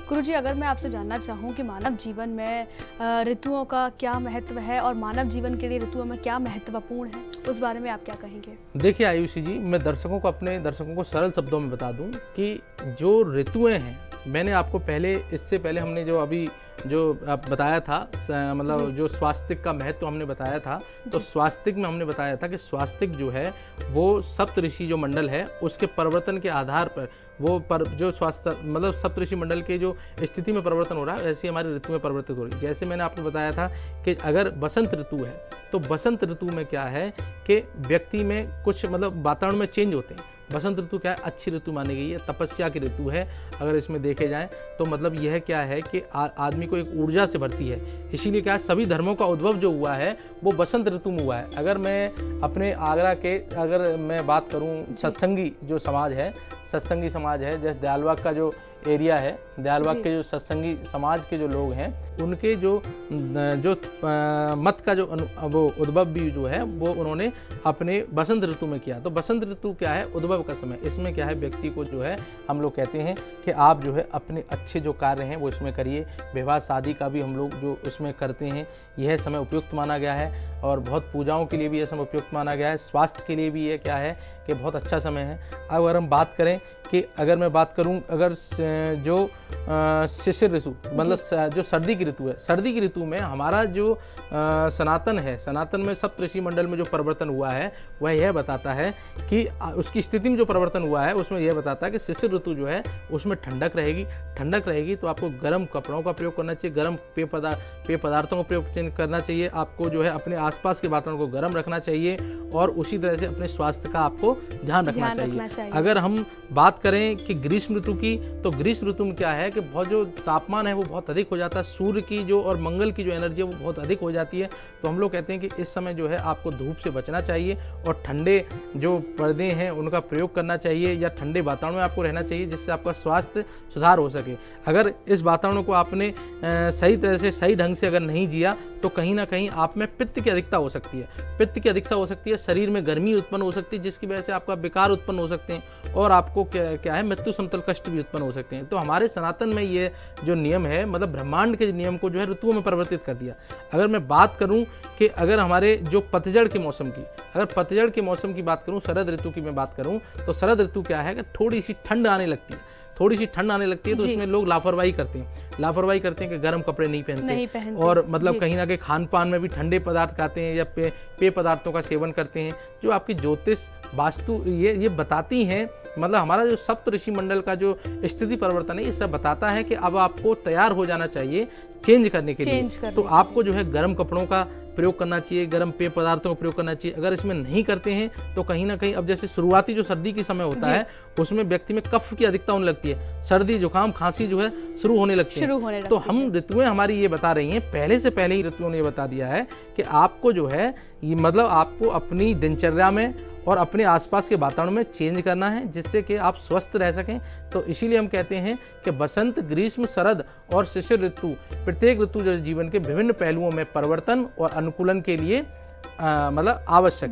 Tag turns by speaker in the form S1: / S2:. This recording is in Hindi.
S1: गुरुजी, अगर मैं आपसे जानना चाहूँ कि मानव जीवन में ऋतुओं का क्या महत्व है और मानव जीवन के लिए ऋतुओं में क्या महत्वपूर्ण है, उस बारे में आप क्या कहेंगे?
S2: देखिए आयुषी जी, मैं अपने दर्शकों को सरल शब्दों में बता दूं कि जो ऋतुएं हैं, मैंने आपको इससे पहले हमने जो बताया था, मतलब जो स्वास्तिक का महत्व हमने बताया था, तो स्वास्तिक में हमने बताया था कि स्वास्तिक जो है वो सप्तऋषि जो मंडल है उसके परिवर्तन के आधार पर जो स्वास्थ्य मतलब सप्तऋषि मंडल के जो स्थिति में परिवर्तन हो रहा है, ऐसी हमारी ऋतु में परिवर्तित हो रही है। जैसे मैंने आपको बताया था कि अगर बसंत ऋतु है तो बसंत ऋतु में क्या है कि व्यक्ति में कुछ मतलब वातावरण में चेंज होते हैं। बसंत ऋतु क्या है, अच्छी ऋतु मानी गई है, तपस्या की ऋतु है। अगर इसमें देखे जाएं तो मतलब यह क्या है कि आदमी को एक ऊर्जा से भरती है। इसीलिए क्या है, सभी धर्मों का उद्भव जो हुआ है वो बसंत ऋतु में हुआ है। अगर मैं अपने आगरा के अगर मैं बात करूं, सत्संगी जो समाज है, सत्संगी समाज है, जैसे दयालबाग का जो एरिया है, दयालबाग के जो सत्संगी समाज के जो लोग हैं, उनके जो मत का जो वो उद्भव भी जो है वो उन्होंने अपने बसंत ऋतु में किया। तो बसंत ऋतु क्या है, उद्भव का समय। इसमें क्या है, व्यक्ति को जो है हम लोग कहते हैं कि आप जो है अपने अच्छे जो कार्य हैं वो इसमें करिए। विवाह शादी का भी हम लोग जो उसमें करते हैं, यह समय उपयुक्त माना गया है और बहुत पूजाओं के लिए भी यह समय उपयुक्त माना गया है। स्वास्थ्य के लिए भी ये क्या है कि बहुत अच्छा समय है। अब अगर हम बात करें कि अगर मैं बात करूं, अगर जो शिशिर ऋतु मतलब जो सर्दी की ऋतु है, सर्दी की ऋतु में हमारा जो सनातन है, सनातन में सप्तऋषि मंडल में जो परिवर्तन हुआ है वह यह बताता है कि उसकी स्थिति में जो परिवर्तन हुआ है उसमें यह बताता है कि शिशिर ऋतु जो है उसमें ठंडक रहेगी। तो आपको गर्म कपड़ों का प्रयोग करना चाहिए, गर्म पेय पदार्थों का प्रयोग करना चाहिए। आपको जो है अपने आसपास के वातावरण को गर्म रखना चाहिए और उसी तरह से अपने स्वास्थ्य का आपको ध्यान रखना चाहिए। अगर हम बात करें कि ग्रीष्म ऋतु की, तो ग्रीष्म ऋतु में क्या है कि बहुत जो तापमान है वो बहुत अधिक हो जाता है। सूर्य की जो और मंगल की जो एनर्जी है वो बहुत अधिक हो जाती है। तो हम लोग कहते हैं कि इस समय जो है आपको धूप से बचना चाहिए और ठंडे जो पर्दे हैं उनका प्रयोग करना चाहिए या ठंडे वातावरण में आपको रहना चाहिए, जिससे आपका स्वास्थ्य सुधार हो सके। अगर इस वातावरण को आपने सही तरह से सही ढंग से अगर नहीं जिया तो कहीं ना कहीं आप में पित्त की अधिकता हो सकती है। पित्त की अधिकता हो सकती है, शरीर में गर्मी उत्पन्न हो सकती है, जिसकी वजह से आपका विकार उत्पन्न हो सकते हैं और आपको क्या है, मृत्यु समतल कष्ट भी उत्पन्न हो सकते हैं। तो हमारे सनातन में ये जो नियम है, मतलब ब्रह्मांड के नियम को जो है ऋतुओं में परिवर्तित कर दिया। अगर मैं बात करूं कि अगर हमारे जो पतझड़ के मौसम की, अगर पतझड़ के मौसम की बात करूं, शरद ऋतु की मैं बात करूं, तो शरद ऋतु क्या है कि थोड़ी सी ठंड आने लगती है, तो इसमें लोग लापरवाही करते हैं कि गर्म कपड़े नहीं पहनते और मतलब कहीं ना कहीं खान पान में भी ठंडे पदार्थ खाते हैं या पेय पदार्थों का सेवन करते हैं। जो आपकी ज्योतिष वास्तु ये बताती हैं, मतलब हमारा जो सप्तऋषि मंडल का जो स्थिति परिवर्तन है ये सब बताता है कि अब आपको तैयार हो जाना चाहिए चेंज करने के लिए। तो आपको जो है गर्म कपड़ों का प्रयोग करना चाहिए, गर्म पेय पदार्थों का प्रयोग करना चाहिए। अगर इसमें नहीं करते हैं तो कहीं ना कहीं, अब जैसे शुरुआती जो सर्दी की समय होता है उसमें व्यक्ति में कफ की अधिकता होने लगती है, सर्दी जुकाम खांसी जो है शुरू होने लगती है। तो हम ऋतुएं हमारी ये बता रही हैं, पहले से पहले ही ऋतुओं ने ये बता दिया है कि आपको जो है ये मतलब आपको अपनी दिनचर्या में और अपने आसपास के वातावरण में चेंज करना है, जिससे कि आप स्वस्थ रह सकें। तो इसीलिए हम कहते हैं कि बसंत, ग्रीष्म, शरद और शिशिर ऋतु, प्रत्येक ऋतु जो जीवन के विभिन्न पहलुओं में परिवर्तन और अनुकूलन के लिए मतलब आवश्यक है।